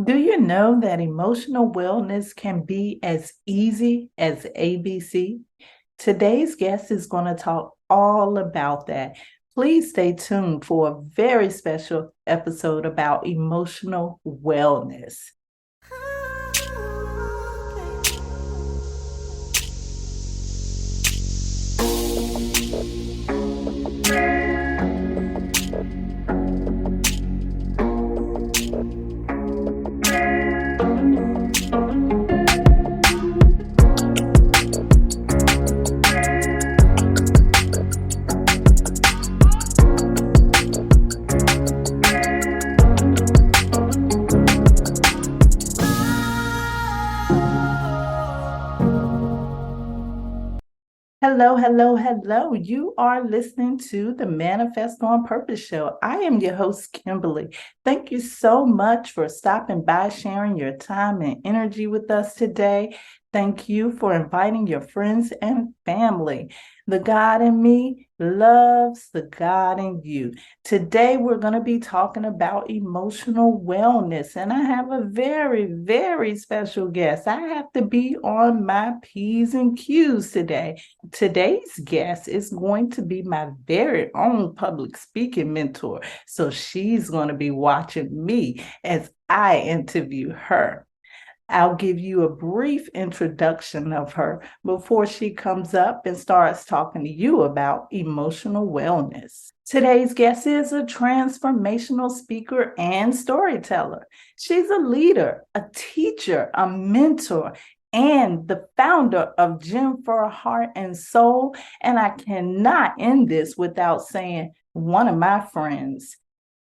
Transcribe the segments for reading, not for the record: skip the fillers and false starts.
Do you know that emotional wellness can be as easy as ABC? Today's guest is going to talk all about that. Please stay tuned for a very special episode about emotional wellness. Hello, hello, hello. You are listening to the Manifest on Purpose show. I am your host, Kimberly. Thank you so much for stopping by, sharing your time and energy with us today. Thank you for inviting your friends and family. The God in me loves the God in you. Today, we're going to be talking about emotional wellness, and I have a very, very special guest. I have to be on my P's and Q's today. Today's guest is going to be my very own public speaking mentor. So she's going to be watching me as I interview her. I'll give you a brief introduction of her before she comes up and starts talking to you about emotional wellness. Today's guest is a transformational speaker and storyteller. She's a leader, a teacher, a mentor, and the founder of JenFer Heart and Soul. And I cannot end this without saying one of my friends.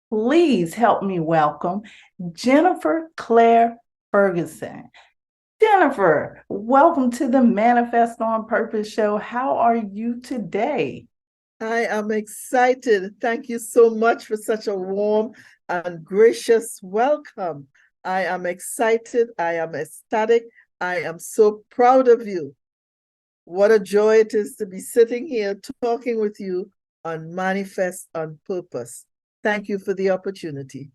Please help me welcome JenFer Claire Ferguson. JenFer, welcome to the Manifest on Purpose show. How are you today? I am excited. Thank you so much for such a warm and gracious welcome. I am excited. I am ecstatic. I am so proud of you. What a joy it is to be sitting here talking with you on Manifest on Purpose. Thank you for the opportunity.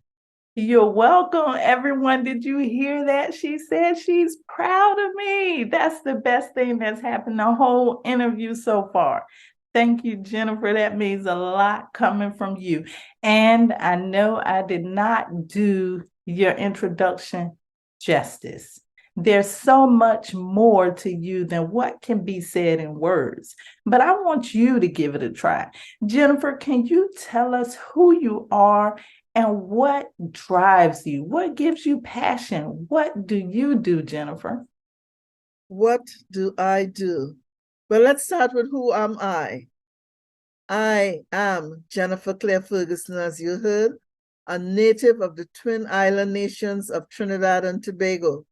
You're welcome, everyone. Did you hear that? She said she's proud of me. That's the best thing that's happened the whole interview so far. Thank you, JenFer. That means a lot coming from you. And I know I did not do your introduction justice. There's so much more to you than what can be said in words, but I want you to give it a try. JenFer, can you tell us who you are and what drives you? What gives you passion? What do you do, JenFer? What do I do? Well, let's start with who am I? I am JenFer Claire Ferguson, as you heard, a native of the Twin Island nations of Trinidad and Tobago.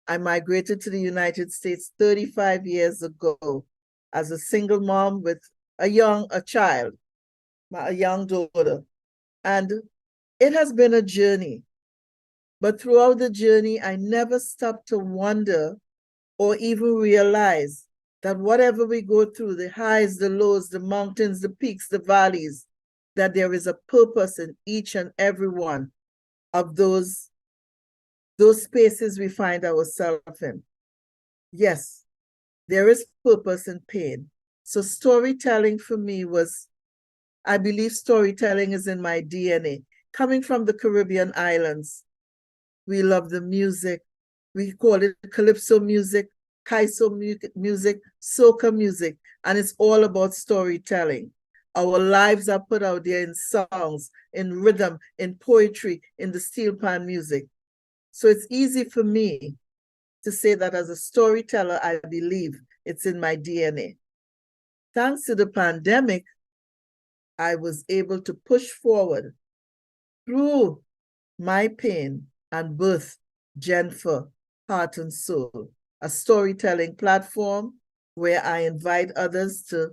I migrated to the United States 35 years ago as a single mom with a young daughter. And it has been a journey. But throughout the journey, I never stopped to wonder or even realize that whatever we go through, the highs, the lows, the mountains, the peaks, the valleys, that there is a purpose in each and every one of those spaces we find ourselves in. Yes, there is purpose in pain. So storytelling for me was, I believe storytelling is in my DNA. Coming from the Caribbean islands, we love the music. We call it calypso music, kaiso music, soca music, and it's all about storytelling. Our lives are put out there in songs, in rhythm, in poetry, in the steel pan music. So it's easy for me to say that as a storyteller, I believe it's in my DNA. Thanks to the pandemic, I was able to push forward through my pain and birth JenFer Heart and Soul, a storytelling platform where I invite others to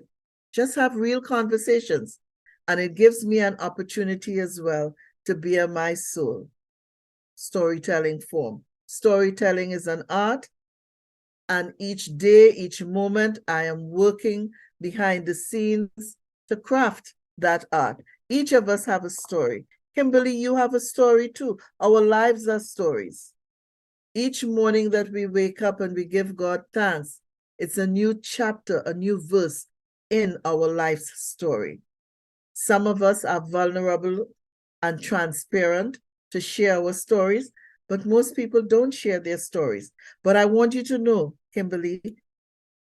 just have real conversations. And it gives me an opportunity as well to bear my soul. Storytelling form. Storytelling is an art, and each day, each moment, I am working behind the scenes to craft that art. Each of us have a story. Kimberly, you have a story too. Our lives are stories. Each morning that we wake up and we give God thanks, it's a new chapter, a new verse in our life's story. Some of us are vulnerable and transparent to share our stories, but most people don't share their stories. But I want you to know, Kimberly,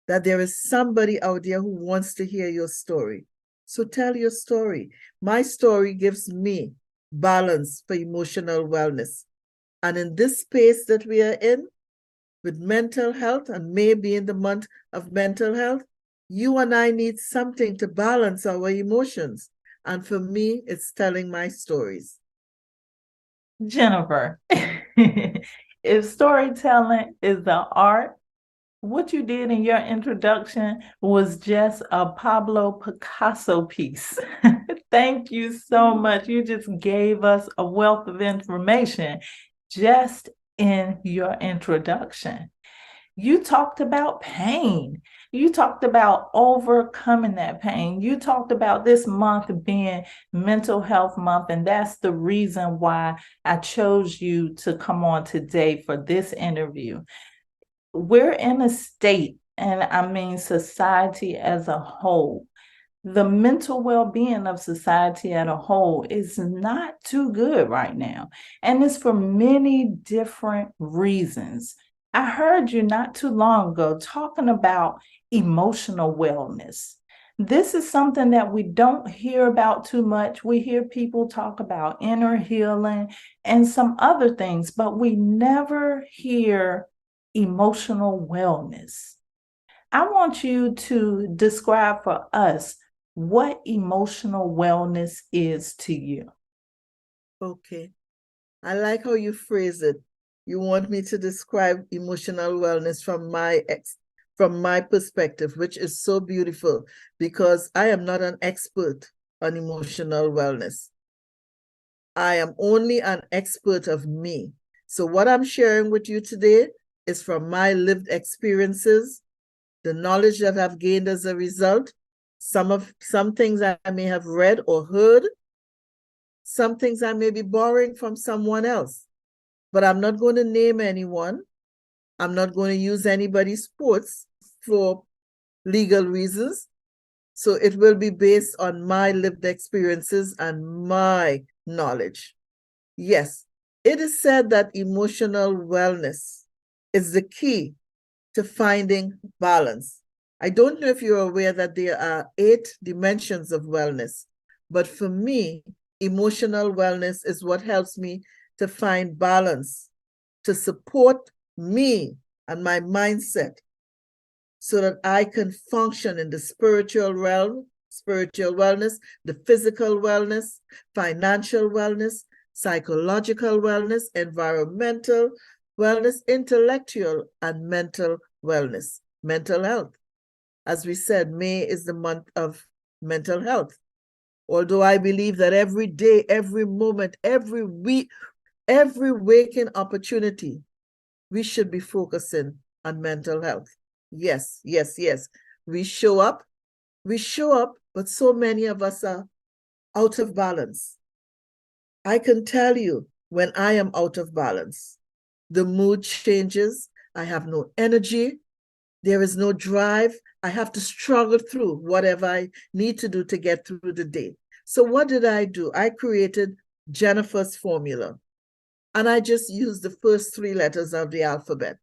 that there is somebody out there who wants to hear your story. So tell your story. My story gives me balance for emotional wellness. And in this space that we are in, with mental health, and maybe in the month of mental health, you and I need something to balance our emotions. And for me, it's telling my stories. JenFer, if storytelling is the art, what you did in your introduction was just a Pablo Picasso piece. Thank you so much. You just gave us a wealth of information just in your introduction. You talked about pain. You talked about overcoming that pain. You talked about this month being Mental Health Month, and that's the reason why I chose you to come on today for this interview. We're in a state, and I mean society as a whole, the mental well-being of society as a whole is not too good right now. And it's for many different reasons. I heard you not too long ago talking about emotional wellness. This is something that we don't hear about too much. We hear people talk about inner healing and some other things, but we never hear emotional wellness. I want you to describe for us what emotional wellness is to you. Okay. I like how you phrase it. You want me to describe emotional wellness from my perspective, which is so beautiful because I am not an expert on emotional wellness. I am only an expert of me. So what I'm sharing with you today is from my lived experiences, the knowledge that I've gained as a result, some things I may have read or heard, some things I may be borrowing from someone else. But I'm not going to name anyone. I'm not going to use anybody's quotes for legal reasons. So it will be based on my lived experiences and my knowledge. Yes, it is said that emotional wellness is the key to finding balance. I don't know if you're aware that there are 8 dimensions of wellness, but for me, emotional wellness is what helps me to find balance, to support me and my mindset so that I can function in the spiritual realm, spiritual wellness, the physical wellness, financial wellness, psychological wellness, environmental wellness, intellectual and mental wellness, mental health. As we said, May is the month of mental health. Although I believe that every day, every moment, every week, every waking opportunity, we should be focusing on mental health. Yes, yes, yes. We show up, but so many of us are out of balance. I can tell you when I am out of balance, the mood changes. I have no energy. There is no drive. I have to struggle through whatever I need to do to get through the day. So what did I do? I created JenFer's formula. And I just used the first 3 letters of the alphabet.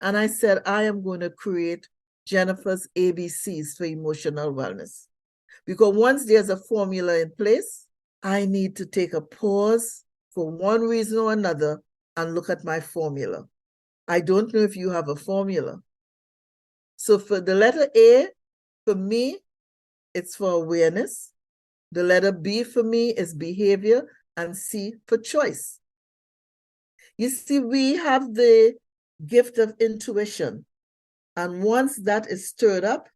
And I said, I am going to create JenFer's ABCs for emotional wellness. Because once there's a formula in place, I need to take a pause for one reason or another and look at my formula. I don't know if you have a formula. So for the letter A, for me, it's for awareness. The letter B for me is behavior, and C for choice. You see, we have the gift of intuition. And once that is stirred up,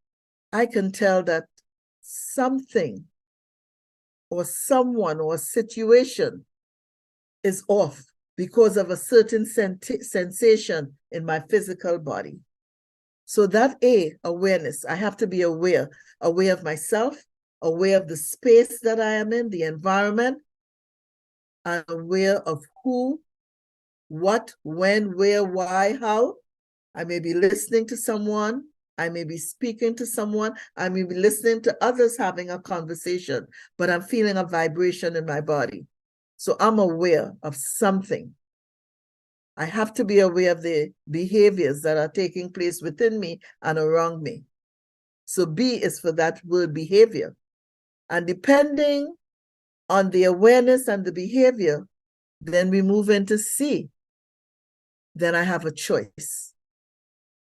I can tell that something or someone or situation is off because of a certain sensation in my physical body. So that A, awareness, I have to be aware of myself, aware of the space that I am in, the environment, I'm aware of who, what, when, where, why, how. I may be listening to someone. I may be speaking to someone. I may be listening to others having a conversation, but I'm feeling a vibration in my body. So I'm aware of something. I have to be aware of the behaviors that are taking place within me and around me. So B is for that word behavior. And depending on the awareness and the behavior, then we move into C. Then I have a choice.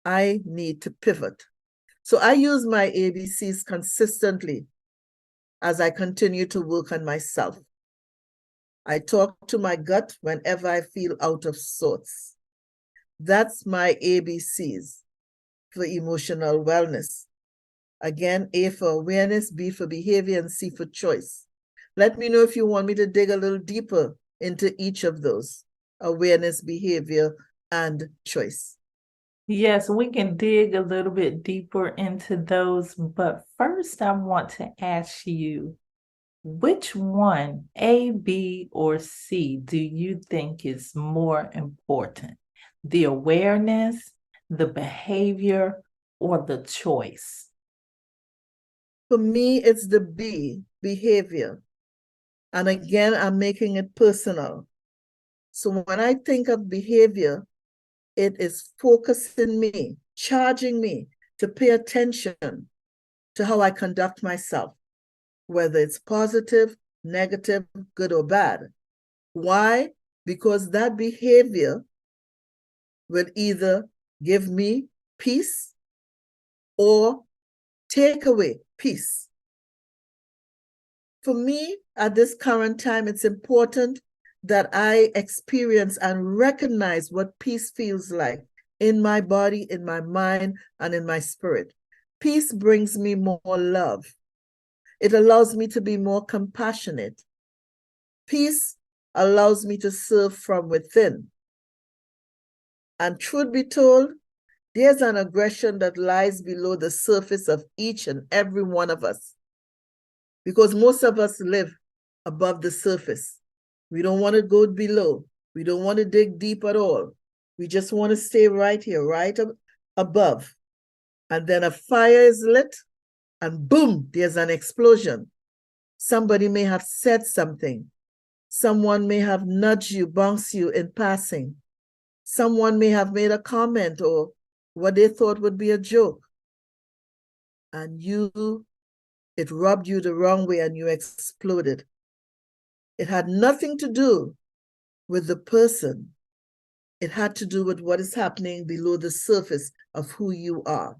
I need to pivot. So I use my ABCs consistently as I continue to work on myself. I talk to my gut whenever I feel out of sorts. That's my ABCs for emotional wellness. Again, A for awareness, B for behavior, and C for choice. Let me know if you want me to dig a little deeper into each of those: awareness, behavior, and choice. Yes, we can dig a little bit deeper into those, but first I want to ask you, which one, A, B, or C, do you think is more important? The awareness, the behavior, or the choice? For me, it's the B, behavior. And again, I'm making it personal. So when I think of behavior, it is focusing me, charging me to pay attention to how I conduct myself, whether it's positive, negative, good, or bad. Why? Because that behavior will either give me peace or take away peace. For me, at this current time, it's important that I experience and recognize what peace feels like in my body, in my mind, and in my spirit. Peace brings me more love. It allows me to be more compassionate. Peace allows me to serve from within. And truth be told, there's an aggression that lies below the surface of each and every one of us, because most of us live above the surface. We don't want to go below. We don't want to dig deep at all. We just want to stay right here, right above. And then a fire is lit and boom, there's an explosion. Somebody may have said something. Someone may have nudged you, bounced you in passing. Someone may have made a comment or what they thought would be a joke. And it rubbed you the wrong way and you exploded. It had nothing to do with the person. It had to do with what is happening below the surface of who you are.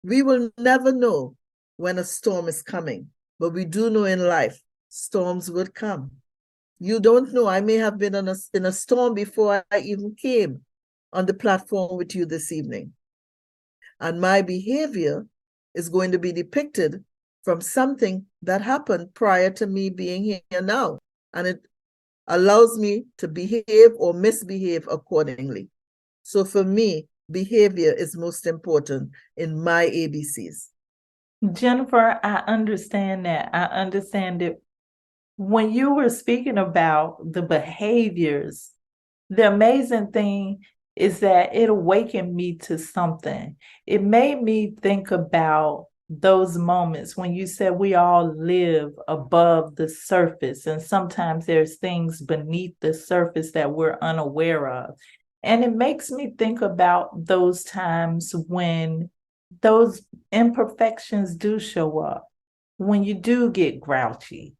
We will never know when a storm is coming, but we do know in life, storms will come. You don't know. I may have been in a storm before I even came on the platform with you this evening. And my behavior is going to be depicted from something that happened prior to me being here now. And it allows me to behave or misbehave accordingly. So for me, behavior is most important in my ABCs. JenFer, I understand that. I understand it. When you were speaking about the behaviors, the amazing thing is that it awakened me to something. It made me think about those moments when you said we all live above the surface, and sometimes there's things beneath the surface that we're unaware of. And it makes me think about those times when those imperfections do show up, when you do get grouchy,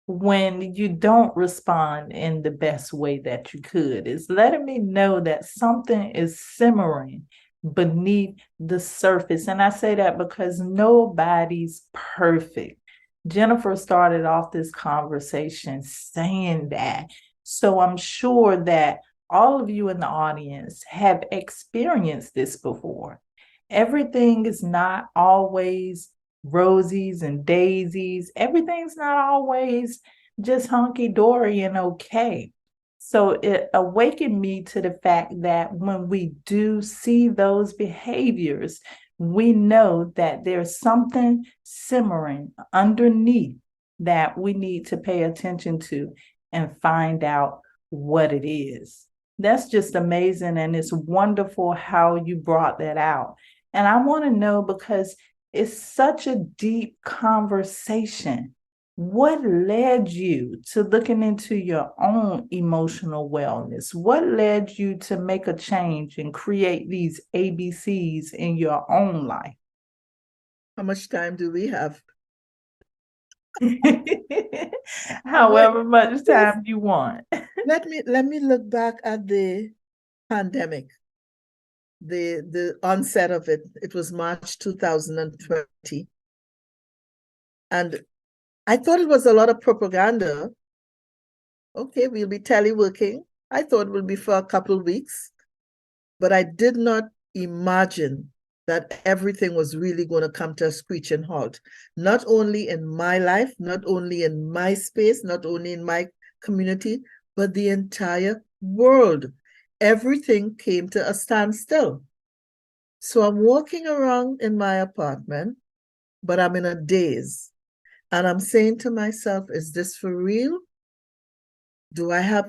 when you don't respond in the best way that you could. It's letting me know that something is simmering beneath the surface. And I say that because nobody's perfect. JenFer started off this conversation saying that. So I'm sure that all of you in the audience have experienced this before. Everything is not always rosies and daisies. Everything's not always just hunky-dory and okay. So it awakened me to the fact that when we do see those behaviors, we know that there's something simmering underneath that we need to pay attention to. and find out what it is. That's just amazing. And it's wonderful how you brought that out. And I want to know, because it's such a deep conversation, what led you to looking into your own emotional wellness? What led you to make a change and create these ABCs in your own life? How much time do we have? However much time you want. Let me look back at the pandemic, the onset of it. It was March 2020. And I thought it was a lot of propaganda. Okay, we'll be teleworking. I thought it would be for a couple of weeks, but I did not imagine that everything was really going to come to a screeching halt. Not only in my life, not only in my space, not only in my community, but the entire world. Everything came to a standstill. So I'm walking around in my apartment, but I'm in a daze. And I'm saying to myself, is this for real? Do I have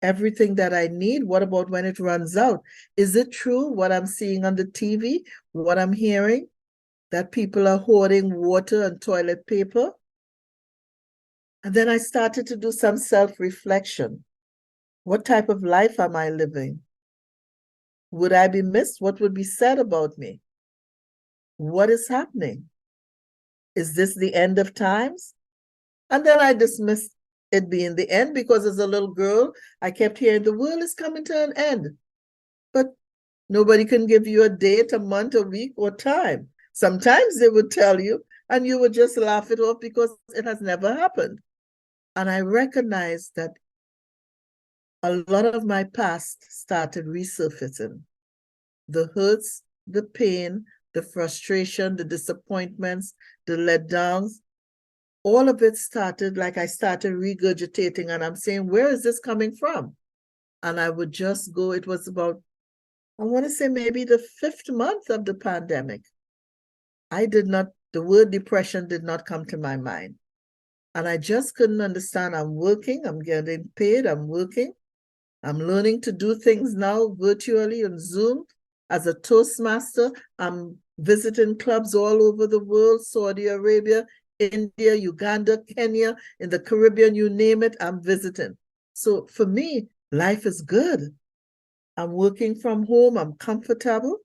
everything that I need? What about when it runs out? Is it true what I'm seeing on the TV, what I'm hearing, that people are hoarding water and toilet paper? And then I started to do some self-reflection. What type of life am I living? Would I be missed? What would be said about me? What is happening? Is this the end of times? And then I dismissed it being the end, because as a little girl, I kept hearing the world is coming to an end. But nobody can give you a date, a month, a week, or time. Sometimes they would tell you, and you would just laugh it off because it has never happened. And I recognized that a lot of my past started resurfacing. The hurts, the pain, the frustration, the disappointments, the letdowns, all of it started, like I started regurgitating, and I'm saying, where is this coming from? And I would just go, it was about, I want to say maybe the 5th month of the pandemic. The word depression did not come to my mind. And I just couldn't understand. I'm working, I'm getting paid, I'm working. I'm learning to do things now virtually on Zoom as a Toastmaster. I'm visiting clubs all over the world, Saudi Arabia, India, Uganda, Kenya, in the Caribbean, you name it, I'm visiting. So for me, life is good. I'm working from home, I'm comfortable,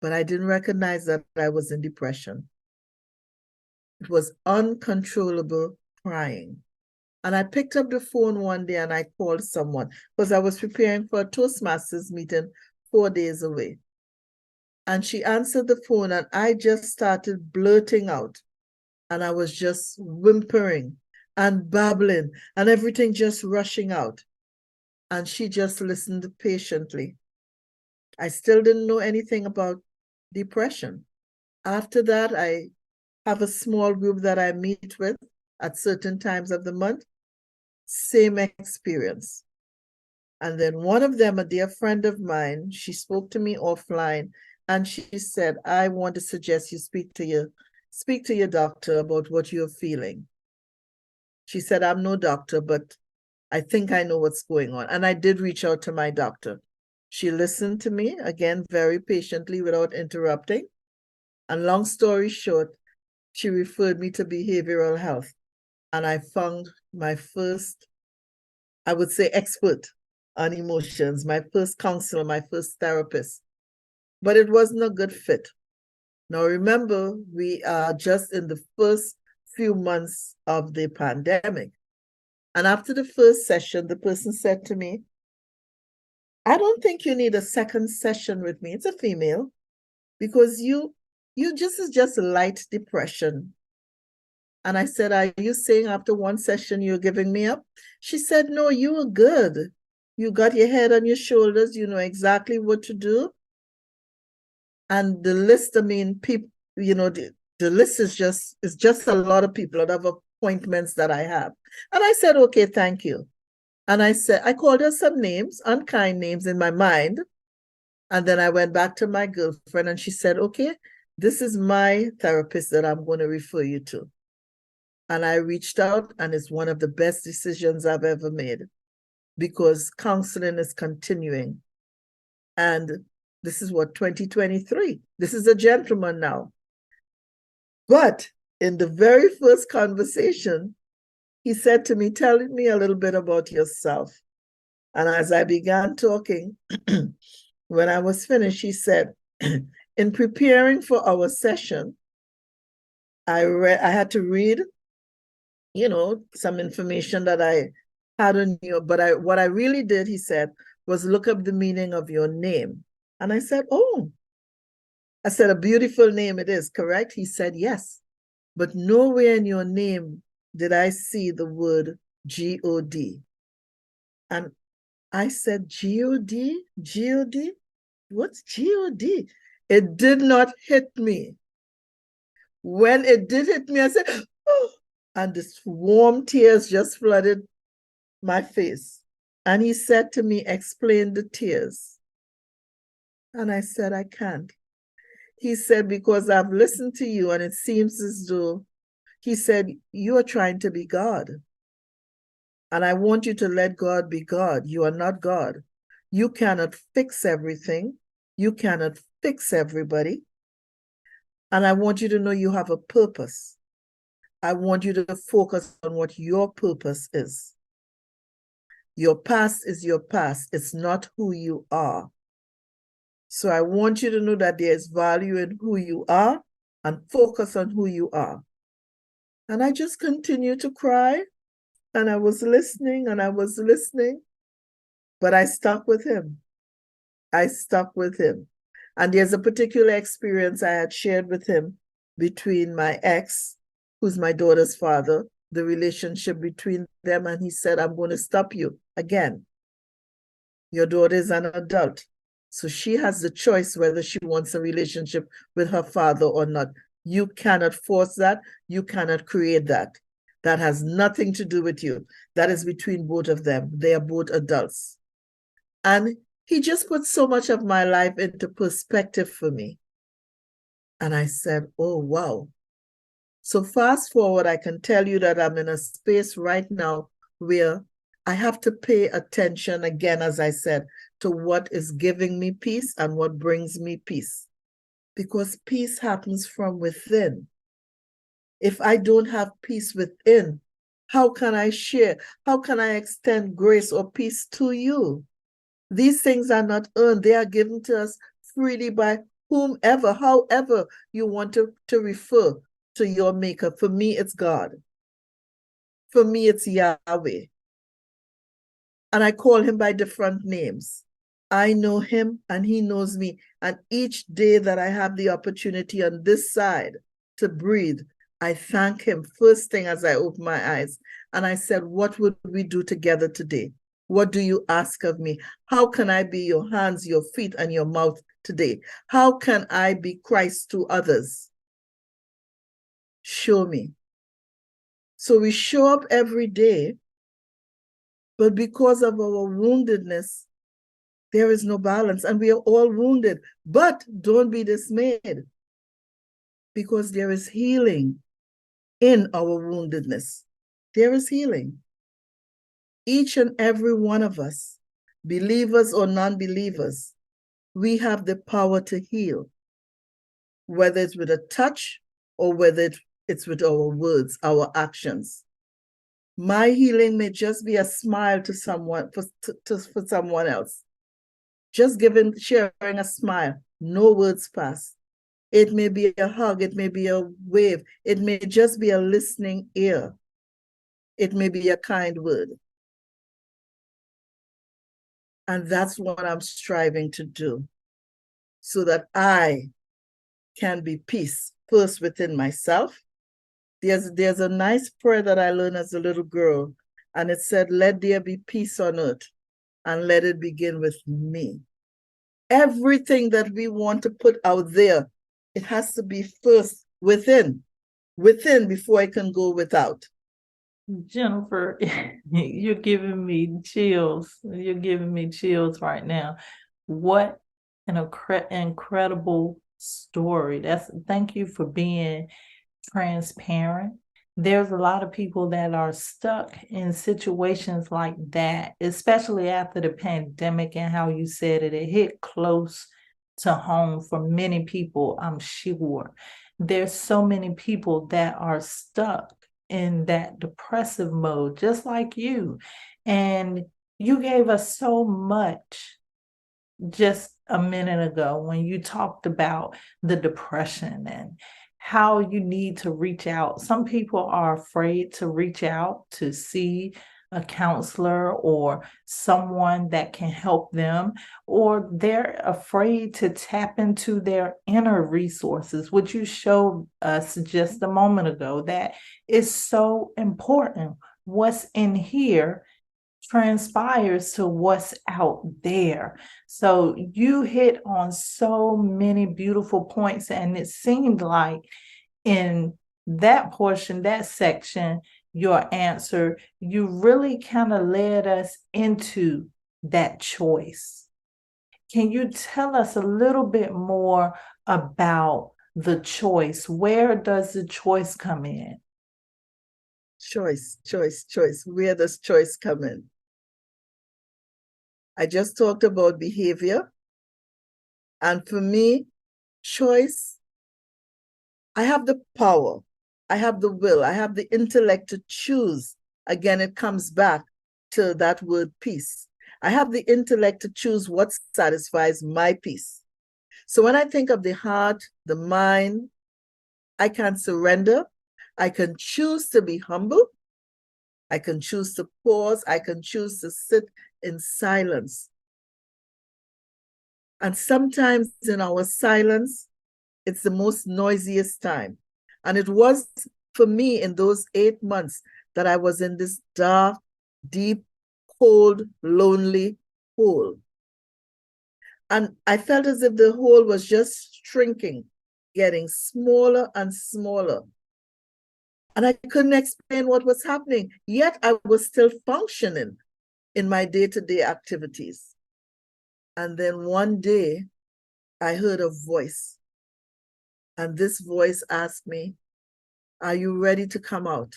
but I didn't recognize that I was in depression. It was uncontrollable crying. And I picked up the phone one day and I called someone because I was preparing for a Toastmasters meeting 4 days away. And she answered the phone and I just started blurting out. And I was just whimpering and babbling and everything just rushing out. And she just listened patiently. I still didn't know anything about depression. After that, I have a small group that I meet with at certain times of the month. Same experience. And then one of them, a dear friend of mine, she spoke to me offline and she said, I want to suggest you speak to your doctor about what you're feeling. She said, I'm no doctor, but I think I know what's going on. And I did reach out to my doctor. She listened to me, again, very patiently without interrupting. And long story short, she referred me to behavioral health. And I found my first, I would say, expert on emotions, my first counselor, my first therapist. But it wasn't a good fit. Now, remember, we are just in the first few months of the pandemic. And after the first session, the person said to me, I don't think you need a second session with me. It's a female, because you just light depression. And I said, are you saying after one session you're giving me up? She said, no, you were good. You got your head on your shoulders. You know exactly what to do. And the list, I mean, people, the list is just a lot of people, a lot of appointments that I have. And I said, okay, thank you. And I called her some names, unkind names in my mind. And then I went back to my girlfriend and she said, okay, this is my therapist that I'm going to refer you to. And I reached out, and it's one of the best decisions I've ever made, because counseling is continuing. And this is what, 2023. This is a gentleman now. But in the very first conversation, he said to me, tell me a little bit about yourself. And as I began talking, when I was finished, he said, in preparing for our session, I had to read, some information that I had on you. But what I really did, he said, was look up the meaning of your name. And I said, oh. I said, a beautiful name it is, correct? He said, yes. But nowhere in your name did I see the word G-O-D. And I said, G-O-D? G-O-D? What's G-O-D? It did not hit me. When it did hit me, I said, oh, and this warm tears just flooded my face. And he said to me, explain the tears. And I said, I can't. He said, because I've listened to you, and it seems as though, he said, you are trying to be God. And I want you to let God be God. You are not God. You cannot fix everything. You cannot fix everybody. And I want you to know you have a purpose. I want you to focus on what your purpose is. Your past is your past. It's not who you are. So I want you to know that there's value in who you are, and focus on who you are. And I just continued to cry, and I was listening, but I stuck with him. I stuck with him. And there's a particular experience I had shared with him between my ex, who's my daughter's father, the relationship between them. And he said, I'm going to stop you again. Your daughter is an adult. So she has the choice whether she wants a relationship with her father or not. You cannot force that. You cannot create that. That has nothing to do with you. That is between both of them. They are both adults. And he just put so much of my life into perspective for me. And I said, oh, wow. So fast forward, I can tell you that I'm in a space right now where I have to pay attention again, as I said, to what is giving me peace and what brings me peace. Because peace happens from within. If I don't have peace within, how can I share? How can I extend grace or peace to you? These things are not earned. They are given to us freely by whomever, however you want to refer to your maker. For me, it's God. For me, it's Yahweh. And I call him by different names. I know him and he knows me. And each day that I have the opportunity on this side to breathe, I thank him first thing as I open my eyes. And I said, what would we do together today? What do you ask of me? How can I be your hands, your feet, and your mouth today? How can I be Christ to others? Show me. So we show up every day, but because of our woundedness, there is no balance, and we are all wounded. But don't be dismayed, because there is healing in our woundedness. There is healing. Each and every one of us, believers or non-believers, we have the power to heal, whether it's with a touch or whether it's with our words, our actions. My healing may just be a smile to someone, for someone else. Just sharing a smile, no words pass. It may be a hug, it may be a wave, it may just be a listening ear. It may be a kind word. And that's what I'm striving to do, so that I can be peace first within myself. There's a nice prayer that I learned as a little girl, and it said, let there be peace on earth, and let it begin with me. Everything that we want to put out there, it has to be first within before it can go without. JenFer, you're giving me chills. You're giving me chills right now. What an incredible story. Thank you for being transparent. there's a lot of people that are stuck in situations like that, especially after the pandemic and how you said it, it hit close to home for many people, I'm sure. There's so many people that are stuck in that depressive mode, just like you. And you gave us so much just a minute ago when you talked about the depression and how you need to reach out. Some people are afraid to reach out to see a counselor or someone that can help them, or they're afraid to tap into their inner resources, which you showed us just a moment ago. That is so important. What's in here transpires to what's out there. So you hit on so many beautiful points, and it seemed like in that portion, that section, your answer, you really kind of led us into that choice. Can you tell us a little bit more about the choice? Where does the choice come in? Choice, choice, choice. Where does choice come in? I just talked about behavior. And for me, choice, I have the power, I have the will, I have the intellect to choose. Again, it comes back to that word peace. I have the intellect to choose what satisfies my peace. So when I think of the heart, the mind, I can surrender. I can choose to be humble. I can choose to pause. I can choose to sit in silence. And sometimes in our silence, it's the most noisiest time. And it was for me in those 8 months that I was in this dark, deep, cold, lonely hole. And I felt as if the hole was just shrinking, getting smaller and smaller. And I couldn't explain what was happening, yet I was still functioning in my day-to-day activities. And then one day, I heard a voice. And this voice asked me, "Are you ready to come out?"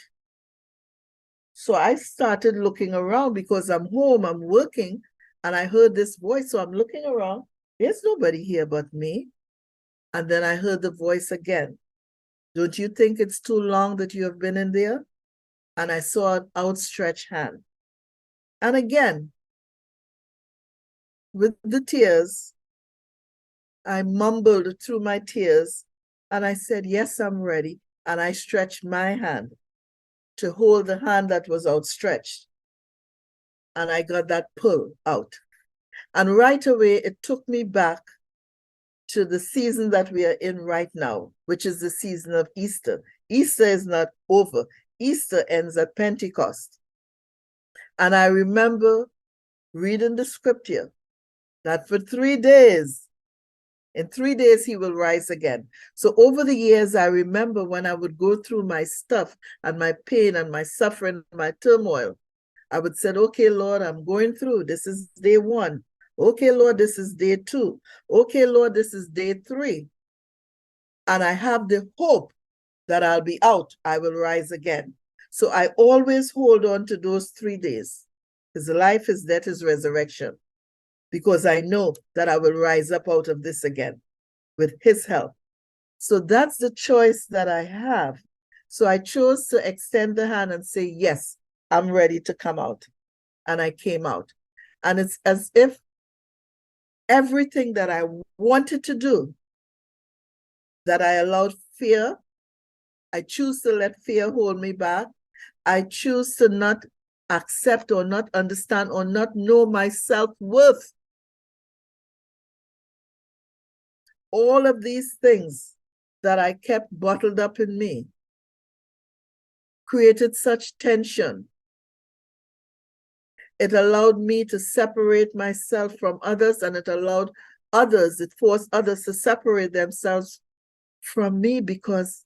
So I started looking around because I'm home, I'm working, and I heard this voice. So I'm looking around. There's nobody here but me. And then I heard the voice again. "Don't you think it's too long that you have been in there?" And I saw an outstretched hand. And again, with the tears, I mumbled through my tears and I said, "Yes, I'm ready." And I stretched my hand to hold the hand that was outstretched. And I got that pull out. And right away, it took me back to the season that we are in right now, which is the season of Easter. Easter is not over. Easter ends at Pentecost. And I remember reading the scripture that for 3 days, in 3 days, he will rise again. So over the years, I remember when I would go through my stuff and my pain and my suffering, my turmoil, I would say, "Okay, Lord, I'm going through. This is day 1. Okay, Lord, this is day 2. Okay, Lord, this is day 3. And I have the hope that I'll be out. I will rise again." So I always hold on to those 3 days. His life, his death, his resurrection. Because I know that I will rise up out of this again with his help. So that's the choice that I have. So I chose to extend the hand and say, "Yes, I'm ready to come out." And I came out. And it's as if everything that I wanted to do, that I allowed fear, I choose to let fear hold me back. I choose to not accept or not understand or not know my self-worth. All of these things that I kept bottled up in me created such tension. It allowed me to separate myself from others, and it allowed others, it forced others to separate themselves from me because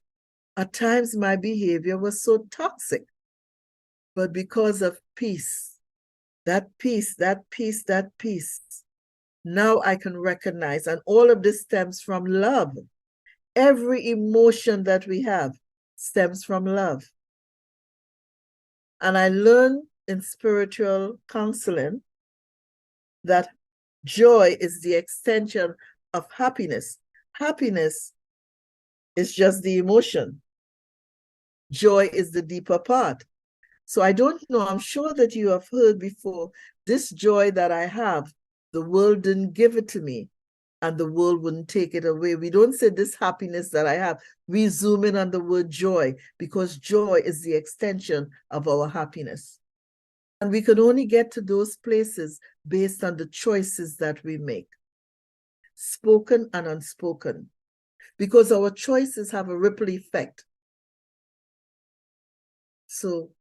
at times my behavior was so toxic. But because of peace, that peace, that peace, that peace, now I can recognize, and all of this stems from love. Every emotion that we have stems from love. And I learned in spiritual counseling that joy is the extension of happiness. Happiness is just the emotion. Joy is the deeper part. So I don't know, I'm sure that you have heard before, this joy that I have, the world didn't give it to me and the world wouldn't take it away. We don't say this happiness that I have. We zoom in on the word joy because joy is the extension of our happiness. And we can only get to those places based on the choices that we make, spoken and unspoken, because our choices have a ripple effect. So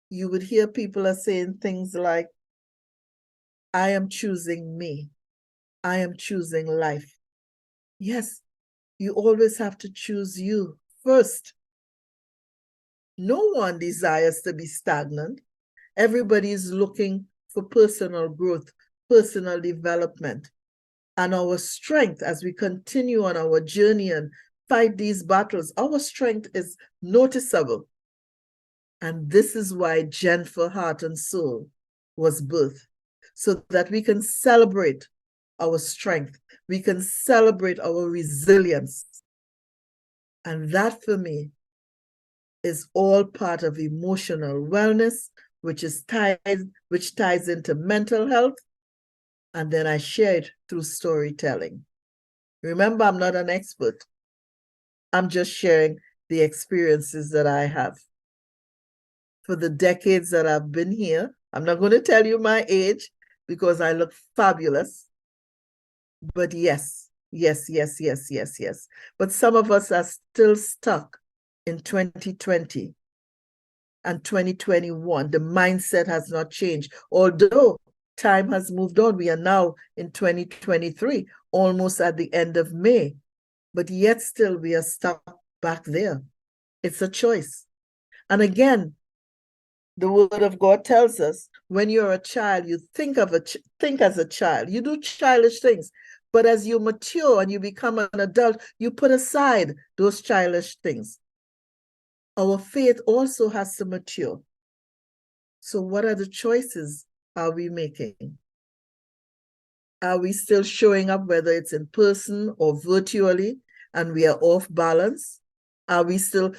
you would hear people are saying things like, I am choosing me. I am choosing life. Yes, you always have to choose you first. No one desires to be stagnant. Everybody is looking for personal growth, personal development. And our strength as we continue on our journey and fight these battles, our strength is noticeable. And this is why JenFer Heart and Soul was birthed, so that we can celebrate our strength. We can celebrate our resilience. And that for me is all part of emotional wellness, which ties into mental health. And then I share it through storytelling. Remember, I'm not an expert. I'm just sharing the experiences that I have. For the decades that I've been here, I'm not going to tell you my age because I look fabulous. But yes. But some of us are still stuck in 2020 and 2021. The mindset has not changed. Although time has moved on, we are now in 2023, almost at the end of May. But yet still we are stuck back there. It's a choice. And again, the word of God tells us when you're a child, you think as a child. You do childish things. But as you mature and you become an adult, you put aside those childish things. Our faith also has to mature. So what are the choices are we making? Are we still showing up, whether it's in person or virtually, and we are off balance? Are we still...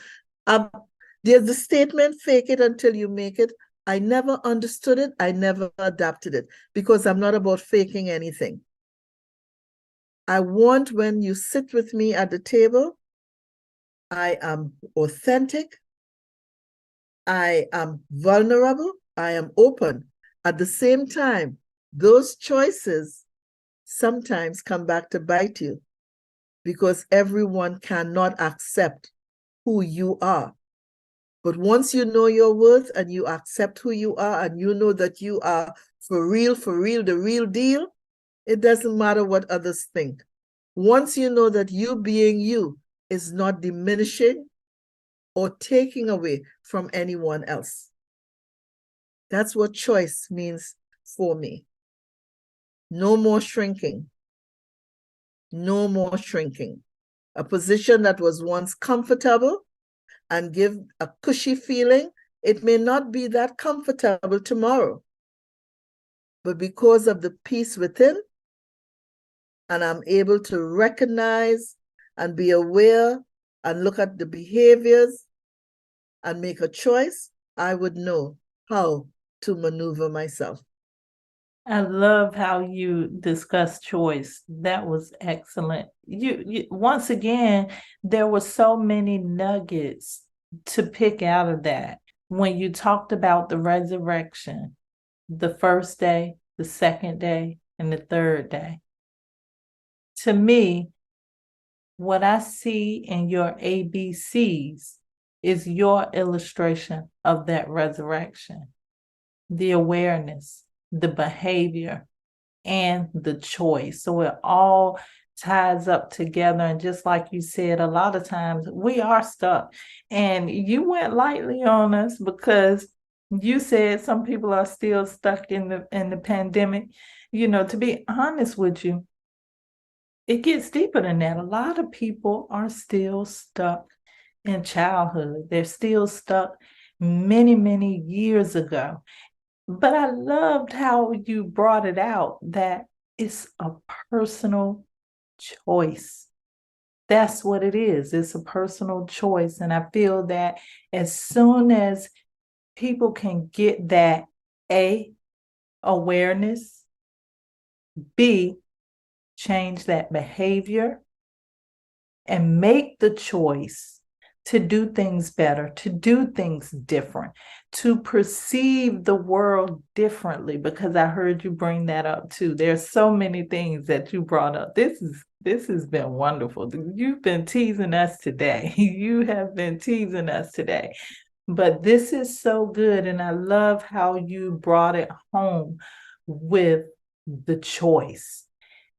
there's the statement, fake it until you make it. I never understood it. I never adapted it because I'm not about faking anything. I want when you sit with me at the table, I am authentic. I am vulnerable. I am open. At the same time, those choices sometimes come back to bite you because everyone cannot accept who you are. But once you know your worth and you accept who you are and you know that you are for real, the real deal, it doesn't matter what others think. Once you know that you being you is not diminishing or taking away from anyone else. That's what choice means for me. No more shrinking. No more shrinking. A position that was once comfortable and give a cushy feeling, it may not be that comfortable tomorrow. But because of the peace within, and I'm able to recognize and be aware and look at the behaviors and make a choice, I would know how to maneuver myself. I love how you discuss choice. That was excellent. You once again, there were so many nuggets to pick out of that. When you talked about the resurrection, the first day, the second day, and the third day. To me, what I see in your ABCs is your illustration of that resurrection, the awareness, the behavior, and the choice. So it all ties up together. And just like you said, a lot of times we are stuck. And you went lightly on us because you said some people are still stuck in the pandemic. You know, to be honest with you, it gets deeper than that. A lot of people are still stuck in childhood. They're still stuck many, many years ago. But I loved how you brought it out that it's a personal choice. That's what it is. It's a personal choice. And I feel that as soon as people can get that A, awareness, B, change that behavior, and make the choice to do things better, to do things different, to perceive the world differently, because I heard you bring that up too. There's so many things that you brought up. This has been wonderful. You've been teasing us today. You have been teasing us today. But this is so good. And I love how you brought it home with the choice.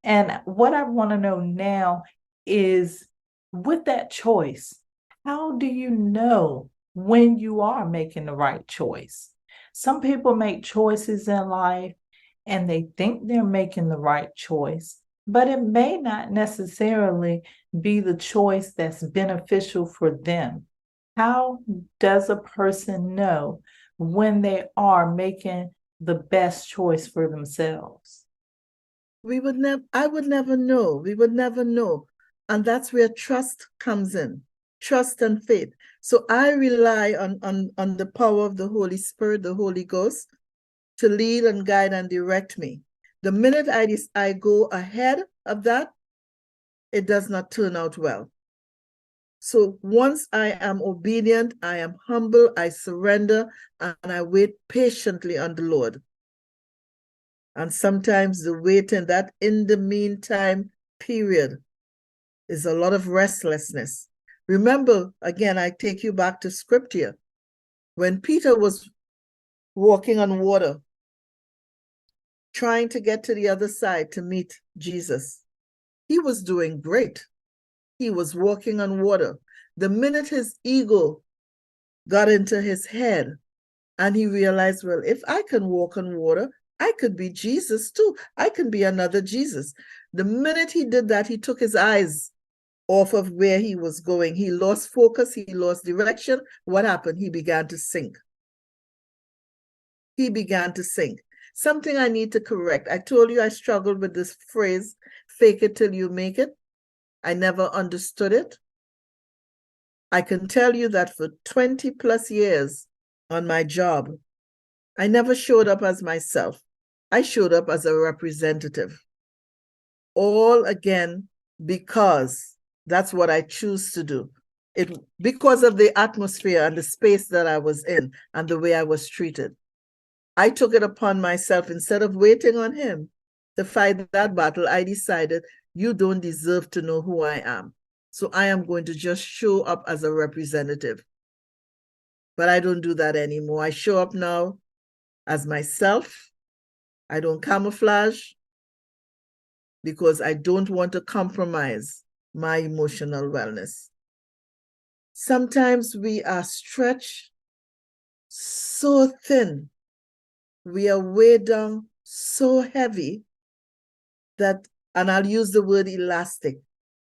And what I want to know now is, with that choice, how do you know when you are making the right choice? Some people make choices in life and they think they're making the right choice, but it may not necessarily be the choice that's beneficial for them. How does a person know when they are making the best choice for themselves? I would never know. We would never know. And that's where trust comes in, trust and faith. So I rely on the power of the Holy Spirit, the Holy Ghost, to lead and guide and direct me. The minute I go ahead of that, it does not turn out well. So once I am obedient, I am humble, I surrender, and I wait patiently on the Lord. And sometimes the waiting, that in the meantime period, is a lot of restlessness. Remember, again, I take you back to scripture. When Peter was walking on water, trying to get to the other side to meet Jesus, he was doing great. He was walking on water. The minute his ego got into his head and he realized, well, if I can walk on water, I could be Jesus too. I can be another Jesus. The minute he did that, he took his eyes off of where he was going. He lost focus. He lost direction. What happened? He began to sink. He began to sink. Something I need to correct. I told you I struggled with this phrase, fake it till you make it. I never understood it. I can tell you that for 20 plus years on my job, I never showed up as myself. I showed up as a representative. All again, because that's what I choose to do. Because of the atmosphere and the space that I was in and the way I was treated. I took it upon myself, instead of waiting on him to fight that battle, I decided, you don't deserve to know who I am. So I am going to just show up as a representative. But I don't do that anymore. I show up now as myself. I don't camouflage because I don't want to compromise my emotional wellness. Sometimes we are stretched so thin. We are weighed down so heavy that, and I'll use the word elastic.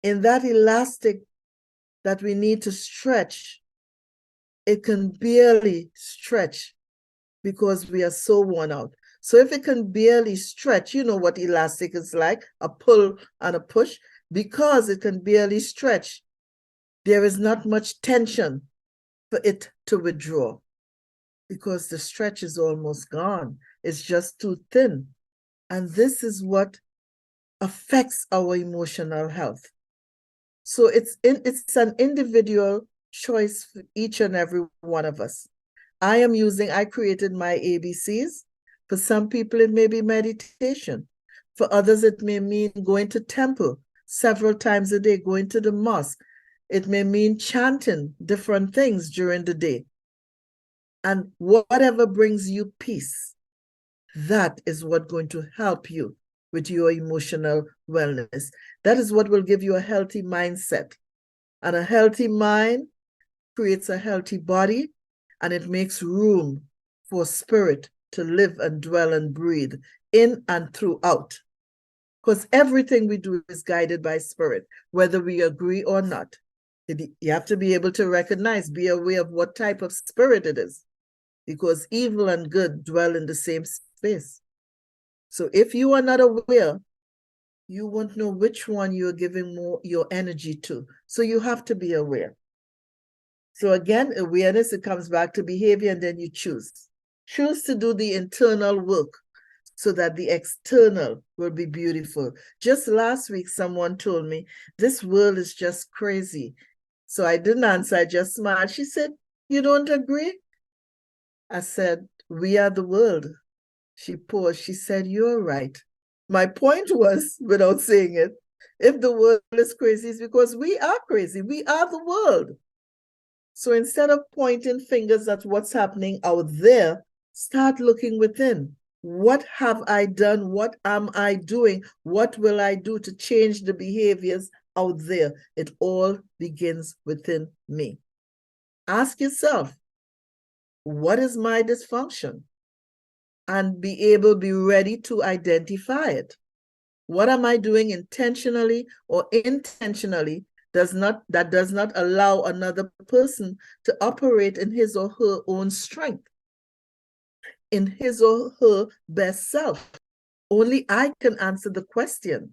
In that elastic that we need to stretch, it can barely stretch because we are so worn out. So if it can barely stretch, you know what elastic is like, a pull and a push. Because it can barely stretch, there is not much tension for it to withdraw because the stretch is almost gone. It's just too thin. And this is what affects our emotional health. So it's an individual choice for each and every one of us. I created my ABCs. For some people, it may be meditation. For others, it may mean going to temple several times a day, going to the mosque. It may mean chanting different things during the day. And whatever brings you peace, that is what's going to help you with your emotional wellness. That is what will give you a healthy mindset. And a healthy mind creates a healthy body, and it makes room for spirit to live and dwell and breathe in and throughout. Because everything we do is guided by spirit, whether we agree or not. You have to be able to recognize, be aware of what type of spirit it is, because evil and good dwell in the same space. So if you are not aware, you won't know which one you're giving more your energy to. So you have to be aware. So again, awareness, it comes back to behavior, and then you choose. Choose to do the internal work so that the external will be beautiful. Just last week, someone told me, this world is just crazy. So I didn't answer, I just smiled. She said, you don't agree? I said, we are the world. She paused. She said, you're right. My point was, without saying it, if the world is crazy, it's because we are crazy. We are the world. So instead of pointing fingers at what's happening out there, start looking within. What have I done? What am I doing? What will I do to change the behaviors out there? It all begins within me. Ask yourself, what is my dysfunction? And be ready to identify it. What am I doing intentionally or intentionally that does not allow another person to operate in his or her own strength, in his or her best self? Only I can answer the question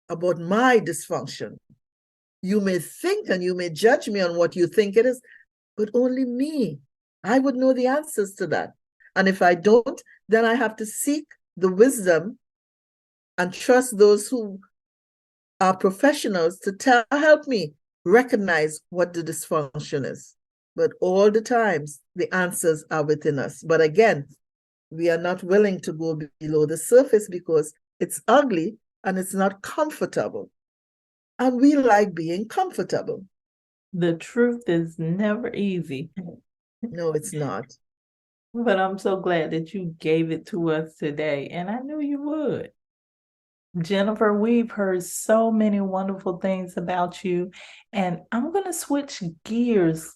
about my dysfunction. You may think and you may judge me on what you think it is, but only me. I would know the answers to that. And if I don't, then I have to seek the wisdom and trust those who are professionals to help me recognize what the dysfunction is. But all the times, the answers are within us. But again, we are not willing to go below the surface because it's ugly and it's not comfortable. And we like being comfortable. The truth is never easy. No, it's not. But I'm so glad that you gave it to us today, and I knew you would. JenFer, we've heard so many wonderful things about you, and I'm going to switch gears.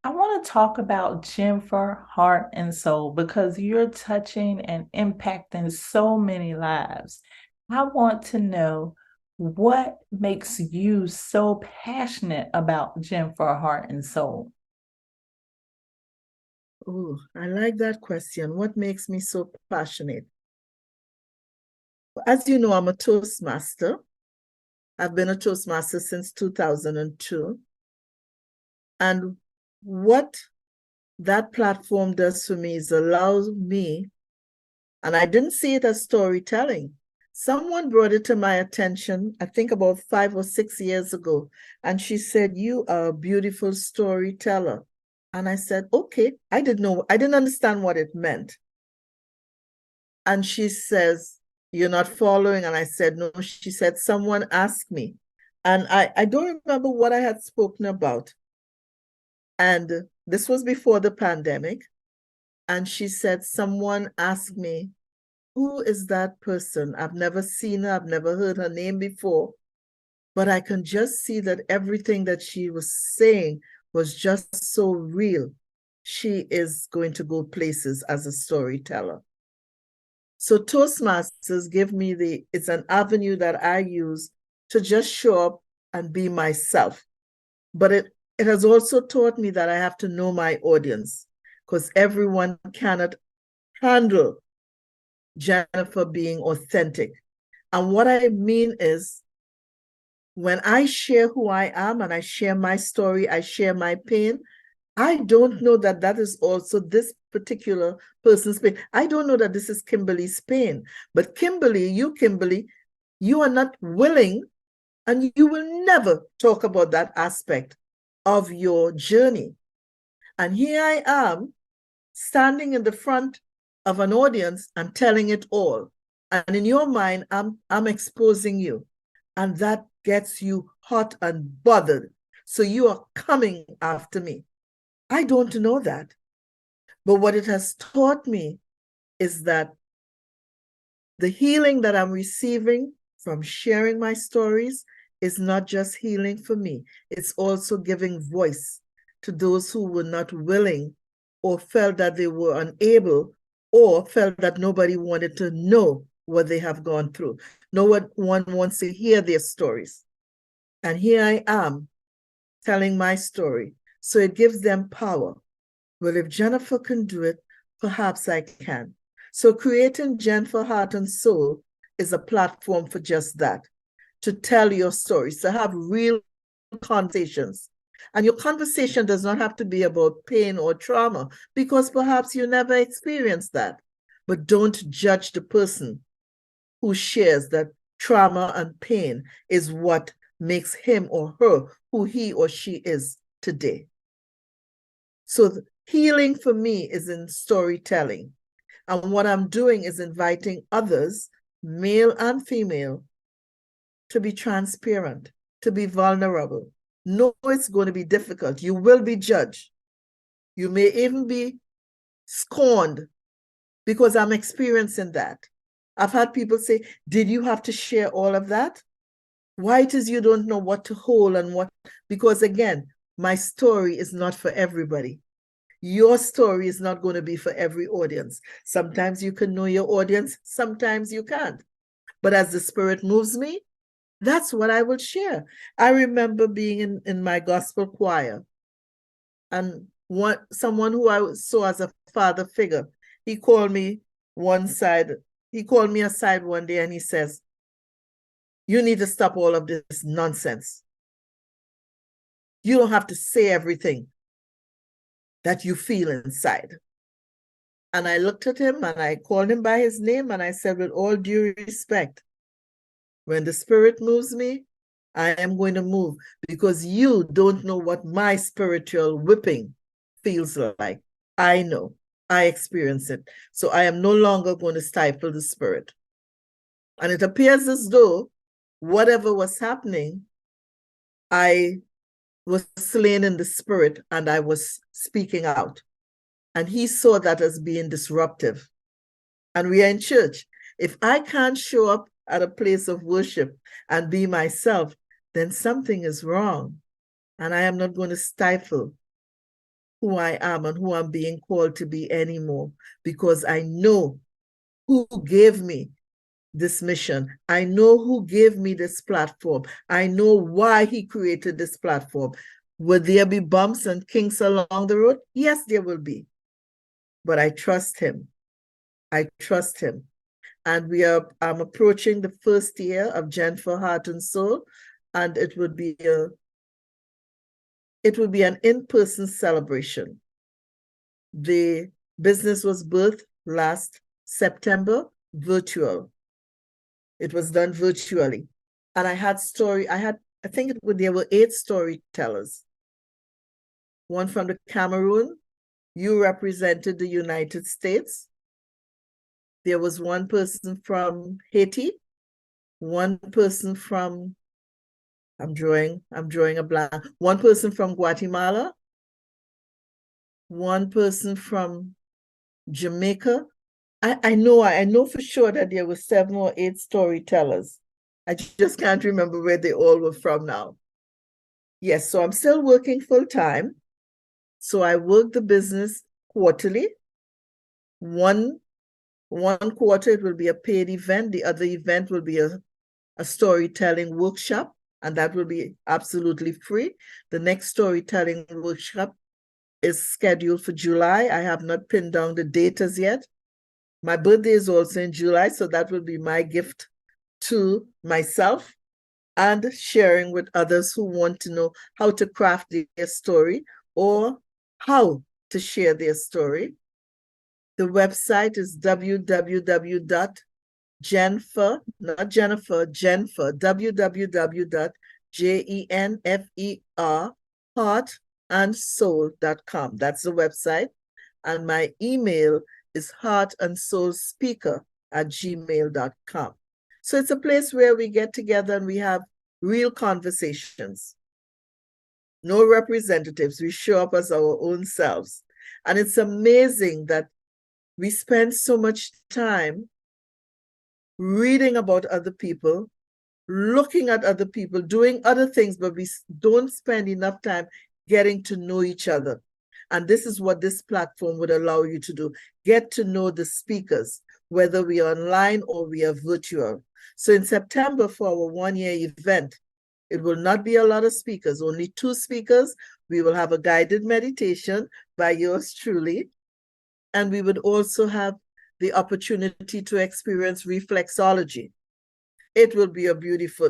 I want to talk about JenFer Heart and Soul because you're touching and impacting so many lives. I want to know what makes you so passionate about JenFer Heart and Soul. Oh, I like that question. What makes me so passionate? As you know, I'm a Toastmaster. I've been a Toastmaster since 2002. And what that platform does for me is allows me, and I didn't see it as storytelling. Someone brought it to my attention, I think about 5 or 6 years ago, and she said, you are a beautiful storyteller. And I said, okay, I didn't understand what it meant. And she says, you're not following? And I said, no. She said, someone asked me. And I don't remember what I had spoken about. And this was before the pandemic. And she said, someone asked me, who is that person? I've never seen her. I've never heard her name before. But I can just see that everything that she was saying was just so real. She is going to go places as a storyteller. So Toastmasters give me it's an avenue that I use to just show up and be myself. But it has also taught me that I have to know my audience because everyone cannot handle JenFer being authentic. And what I mean is when I share who I am and I share my story, I share my pain, I don't know that that is also this particular person's pain. I don't know that this is Kimberly's pain. But Kimberly, you are not willing and you will never talk about that aspect of your journey. And here I am standing in the front of an audience and telling it all. And in your mind, I'm exposing you. And that gets you hot and bothered. So you are coming after me. I don't know that. But what it has taught me is that the healing that I'm receiving from sharing my stories is not just healing for me. It's also giving voice to those who were not willing or felt that they were unable or felt that nobody wanted to know what they have gone through. No one wants to hear their stories. And here I am telling my story. So it gives them power. Well, if JenFer can do it, perhaps I can. So creating JenFer Heart and Soul is a platform for just that, to tell your stories, to have real conversations. And your conversation does not have to be about pain or trauma, because perhaps you never experienced that. But don't judge the person who shares that trauma and pain is what makes him or her who he or she is today. So healing for me is in storytelling. And what I'm doing is inviting others, male and female, to be transparent, to be vulnerable. No, it's going to be difficult. You will be judged. You may even be scorned, because I'm experiencing that. I've had people say, did you have to share all of that? Why it is you don't know what to hold and what? Because again, my story is not for everybody. Your story is not going to be for every audience. Sometimes you can know your audience, sometimes you can't. But as the Spirit moves me, that's what I will share. I remember being in my gospel choir, and someone who I saw as a father figure, he called me aside one day and he says, you need to stop all of this nonsense. You don't have to say everything that you feel inside. And I looked at him and I called him by his name and I said, with all due respect, when the Spirit moves me, I am going to move, because you don't know what my spiritual whipping feels like. I know. I experience it. So I am no longer going to stifle the Spirit. And it appears as though whatever was happening, I was slain in the Spirit and I was speaking out. And he saw that as being disruptive. And we are in church. If I can't show up at a place of worship and be myself, then something is wrong. And I am not going to stifle who I am and who I'm being called to be anymore, because I know who gave me this mission. I know who gave me this platform. I know why he created this platform. Will there be bumps and kinks along the road? Yes, there will be. But I trust him. I trust him. And I'm approaching the first year of JenFer Heart and Soul, and it would be an in-person celebration. The business was birthed last September, virtual. It was done virtually. And there were 8 storytellers. One from the Cameroon. You represented the United States. There was one person from Haiti, one person from, I'm drawing a blank, one person from Guatemala, one person from Jamaica. I know for sure that there were 7 or 8 storytellers. I just can't remember where they all were from now. Yes, so I'm still working full time. So I work the business quarterly. One quarter, it will be a paid event. The other event will be a storytelling workshop, and that will be absolutely free. The next storytelling workshop is scheduled for July. I have not pinned down the date as yet. My birthday is also in July, so that will be my gift to myself and sharing with others who want to know how to craft their story or how to share their story. The website is www.JenFer, not Jennifer, JenFer, www.JenFer heartandsoul.com. That's the website. And my email is heartandsoulspeaker@gmail.com. So it's a place where we get together and we have real conversations. No representatives. We show up as our own selves. And it's amazing that we spend so much time reading about other people, looking at other people, doing other things, but we don't spend enough time getting to know each other. And this is what this platform would allow you to do. Get to know the speakers, whether we are online or we are virtual. So in September, for our 1-year event, It will not be a lot of speakers, only 2 speakers. We will have a guided meditation by yours truly. And we would also have the opportunity to experience reflexology. It will be a beautiful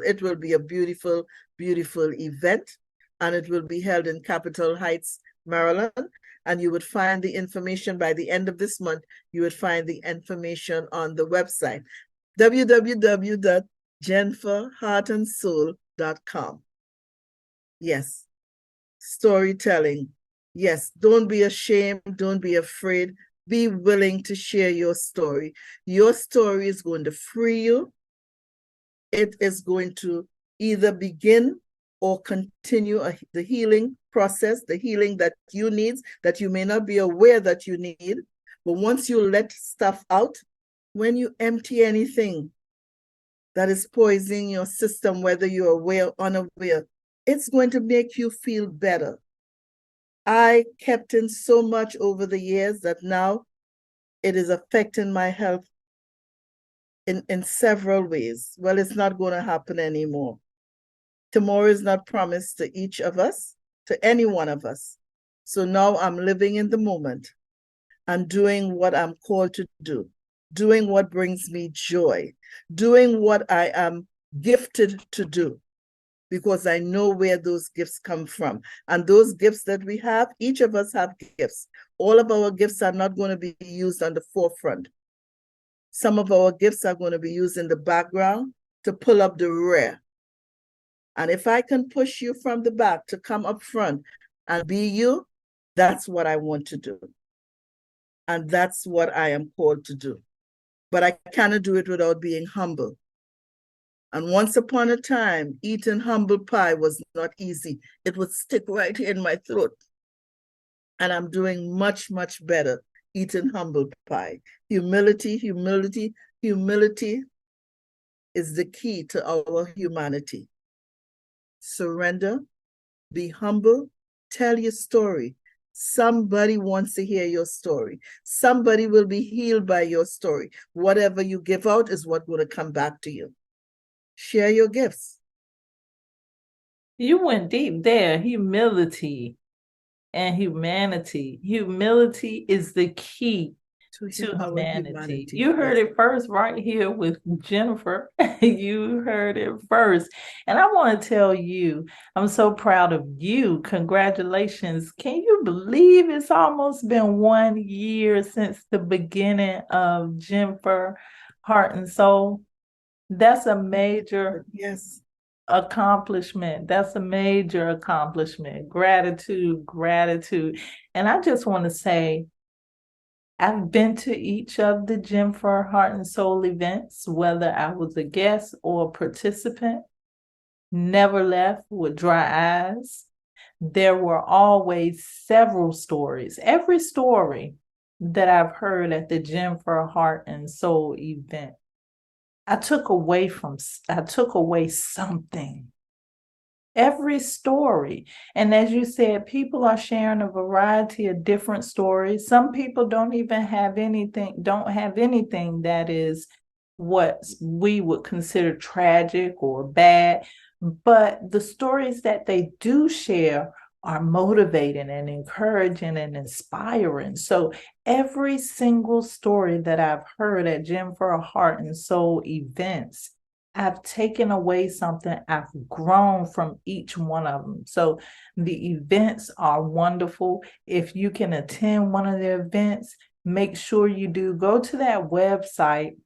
event. And it will be held in Capitol Heights, Maryland. And you would find the information by the end of this month. You would find the information on the website, www.JenFerHeartandSoul.com. Yes, storytelling. Yes, don't be ashamed. Don't be afraid. Be willing to share your story. Your story is going to free you. It is going to either begin or continue the healing process, the healing that you need, that you may not be aware that you need. But once you let stuff out, when you empty anything that is poisoning your system, whether you're aware or unaware, it's going to make you feel better. I kept in so much over the years that now it is affecting my health in several ways. Well, it's not going to happen anymore. Tomorrow is not promised to each of us, to any one of us. So now I'm living in the moment and doing what I'm called to do, doing what brings me joy, doing what I am gifted to do, because I know where those gifts come from. And those gifts that we have, each of us have gifts. All of our gifts are not going to be used on the forefront. Some of our gifts are going to be used in the background to pull up the rear. And if I can push you from the back to come up front and be you, that's what I want to do. And that's what I am called to do. But I cannot do it without being humble. And once upon a time, eating humble pie was not easy. It would stick right here in my throat. And I'm doing much, much better eating humble pie. Humility, humility, humility is the key to our humanity. Surrender, be humble, tell your story. Somebody wants to hear your story. Somebody will be healed by your story. Whatever you give out is what will come back to you. Share your gifts. You went deep there. Humility and humanity. Humility is the key to humanity. You heard it first right here with JenFer. You heard it first. And I want to tell you, I'm so proud of you. Congratulations. Can you believe it's almost been 1 year since the beginning of JenFer Heart and Soul? That's a major accomplishment. That's a major accomplishment. Gratitude, gratitude. And I just want to say, I've been to each of the JenFer Heart and Soul events, whether I was a guest or a participant, never left with dry eyes. There were always several stories. Every story that I've heard at the JenFer Heart and Soul event, I took away something. Every story. And as you said, people are sharing a variety of different stories. Some people don't have anything that is what we would consider tragic or bad. But the stories that they do share are motivating and encouraging and inspiring. So every single story that I've heard at JenFer Heart and Soul events, I've taken away something. I've grown from each one of them. So the events are wonderful. If you can attend one of the events, make sure you do. Go to that website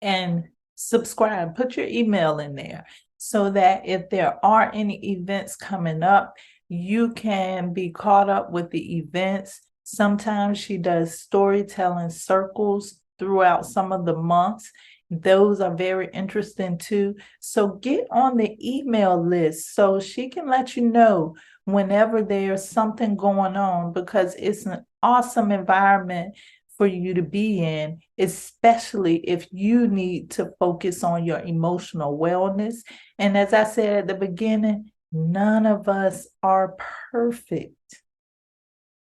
and subscribe. Put your email in there so that if there are any events coming up, you can be caught up with the events. Sometimes she does storytelling circles throughout some of the months. Those are very interesting too. So get on the email list so she can let you know whenever there's something going on, because it's an awesome environment for you to be in, especially if you need to focus on your emotional wellness. And as I said at the beginning, none of us are perfect.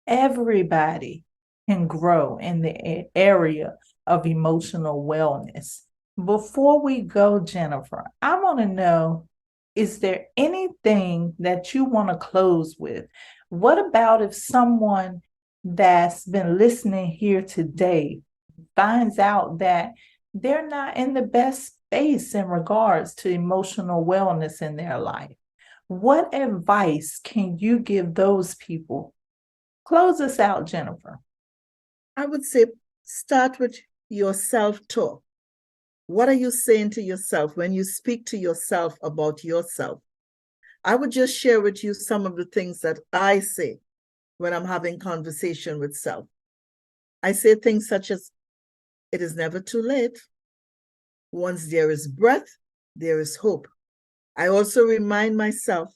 Everybody can grow in the area of emotional wellness. Before we go, JenFer, I want to know is there anything that you want to close with? What about if someone that's been listening here today finds out that they're not in the best space in regards to emotional wellness in their life? What advice can you give those people? Close us out, JenFer. I would say start with your self-talk. What are you saying to yourself when you speak to yourself about yourself? I would just share with you some of the things that I say when I'm having conversation with self. I say things such as, it is never too late. Once there is breath, there is hope. I also remind myself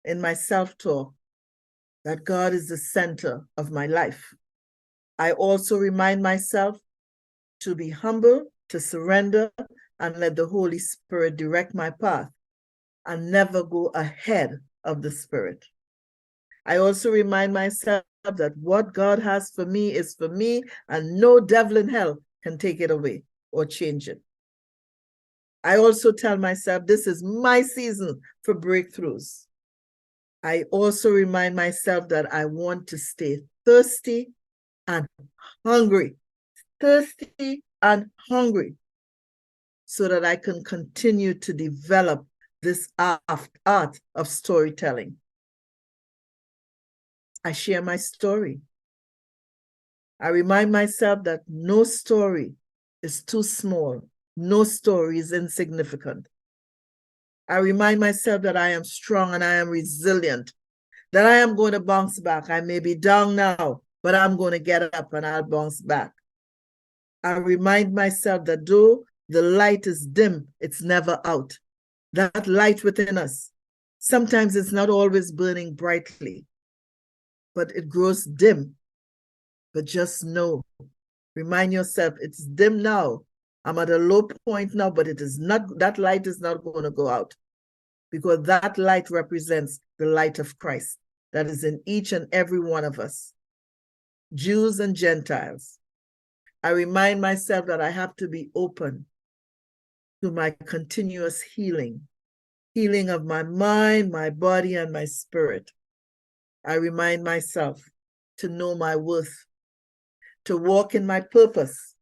in my self-talk that God is the center of my life. I also remind myself to be humble, to surrender, and let the Holy Spirit direct my path and never go ahead of the Spirit. I also remind myself that what God has for me is for me, and no devil in hell can take it away or change it. I also tell myself this is my season for breakthroughs. I also remind myself that I want to stay thirsty and hungry, so that I can continue to develop this art of storytelling. I share my story. I remind myself that no story is too small. No story is insignificant. I remind myself that I am strong and I am resilient, that I am going to bounce back. I may be down now, but I'm going to get up and I'll bounce back. I remind myself that though the light is dim, it's never out. That light within us, sometimes it's not always burning brightly, but it grows dim. But just know, remind yourself, it's dim now. I'm at a low point now, but it is not, that light is not going to go out, because that light represents the light of Christ that is in each and every one of us, Jews and Gentiles. I remind myself that I have to be open to my continuous healing of my mind, my body, and my spirit. I remind myself to know my worth, to walk in my purpose,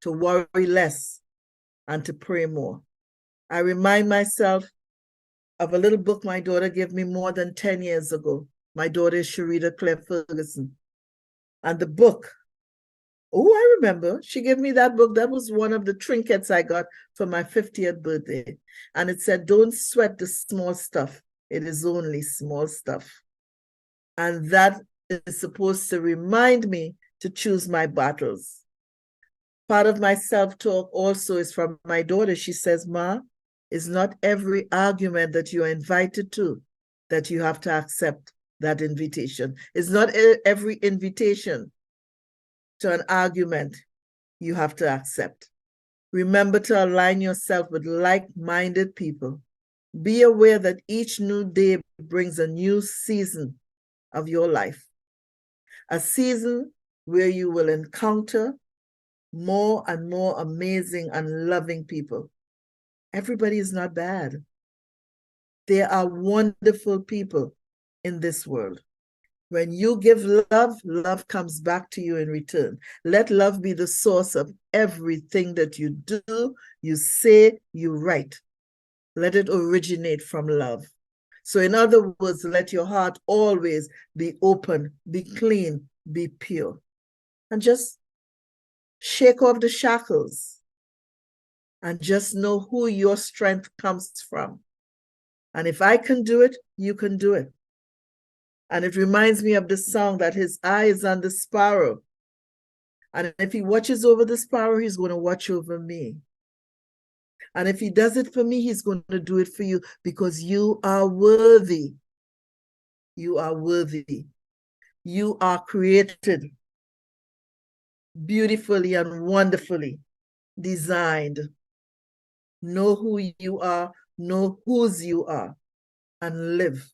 to worry less, and to pray more. I remind myself of a little book my daughter gave me more than 10 years ago. My daughter is Claire Ferguson. And the book, I remember, she gave me that book. That was one of the trinkets I got for my 50th birthday. And it said, don't sweat the small stuff. It is only small stuff. And that is supposed to remind me to choose my battles. Part of my self-talk also is from my daughter. She says, Ma, it's not every argument that you're invited to that you have to accept that invitation. It's not every invitation to an argument you have to accept. Remember to align yourself with like-minded people. Be aware that each new day brings a new season of your life, a season where you will encounter more and more amazing and loving people. Everybody is not bad. There are wonderful people in this world. When you give love, love comes back to you in return. Let love be the source of everything that you do, you say, you write. Let it originate from love. So in other words, let your heart always be open, be clean, be pure. And just shake off the shackles and just know who your strength comes from. And if I can do it, you can do it. And it reminds me of the song that his eye is on the sparrow. And if he watches over the sparrow, he's going to watch over me. And if he does it for me, he's going to do it for you, because you are worthy. You are worthy. You are created beautifully and wonderfully designed. Know who you are, know whose you are, and live.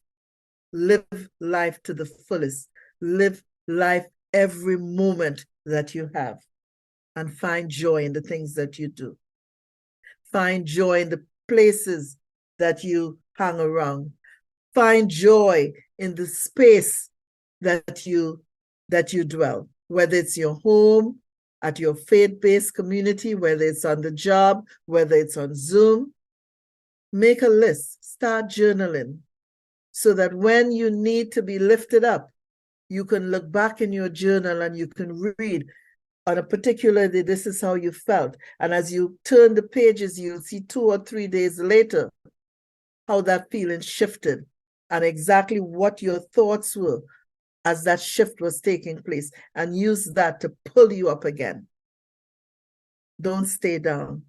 Live life to the fullest. Live life every moment that you have, and find joy in the things that you do. Find joy in the places that you hang around. Find joy in the space that you dwell, whether it's your home, at your faith-based community, whether it's on the job, whether it's on Zoom. Make a list, start journaling, so that when you need to be lifted up, you can look back in your journal and you can read on a particular day, this is how you felt. And as you turn the pages, you'll see 2 or 3 days later how that feeling shifted and exactly what your thoughts were as that shift was taking place, and use that to pull you up again. Don't stay down.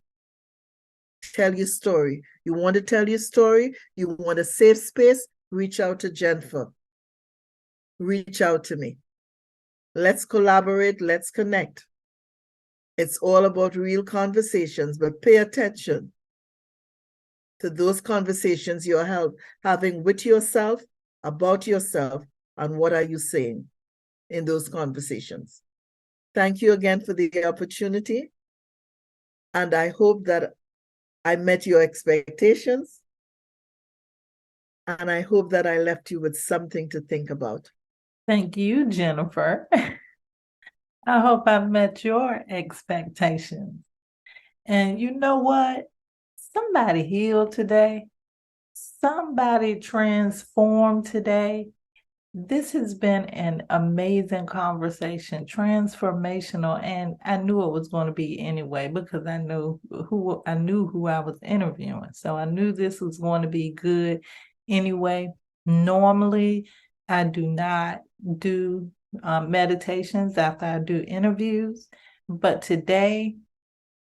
Tell your story. You want to tell your story? You want a safe space? Reach out to JenFer. Reach out to me. Let's collaborate. Let's connect. It's all about real conversations, but pay attention to those conversations you're having with yourself, about yourself, and what are you saying in those conversations. Thank you again for the opportunity. And I hope that I met your expectations. And I hope that I left you with something to think about. Thank you, JenFer. I hope I've met your expectations. And you know what? Somebody healed today. Somebody transformed today. This has been an amazing conversation, transformational, and I knew it was going to be anyway because I knew who I was interviewing. So I knew this was going to be good anyway. Normally, I do not do meditations after I do interviews, but today,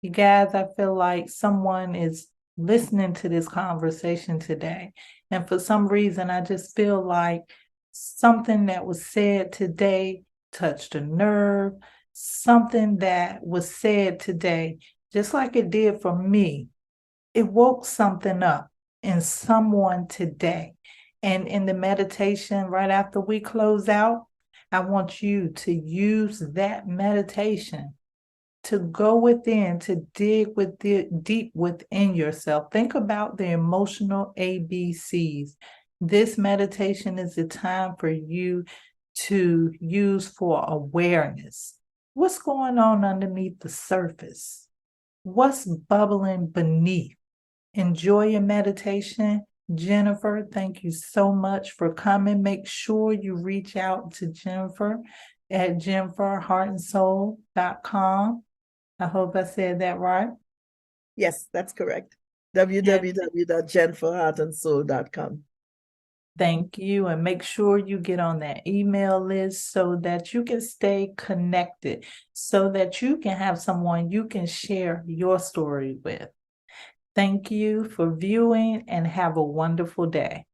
you guys, I feel like someone is listening to this conversation today, and for some reason, I just feel like something that was said today touched a nerve, something that was said today, just like it did for me, it woke something up in someone today. And in the meditation, right after we close out, I want you to use that meditation to go within, to dig deep within yourself. Think about the emotional ABCs. This meditation is the time for you to use for awareness. What's going on underneath the surface? What's bubbling beneath? Enjoy your meditation. JenFer, thank you so much for coming. Make sure you reach out to JenFer at JenFerHeartandSoul.com. I hope I said that right. Yes, that's correct. www.JenFerHeartandSoul.com. Thank you. And make sure you get on that email list so that you can stay connected, so that you can have someone you can share your story with. Thank you for viewing and have a wonderful day.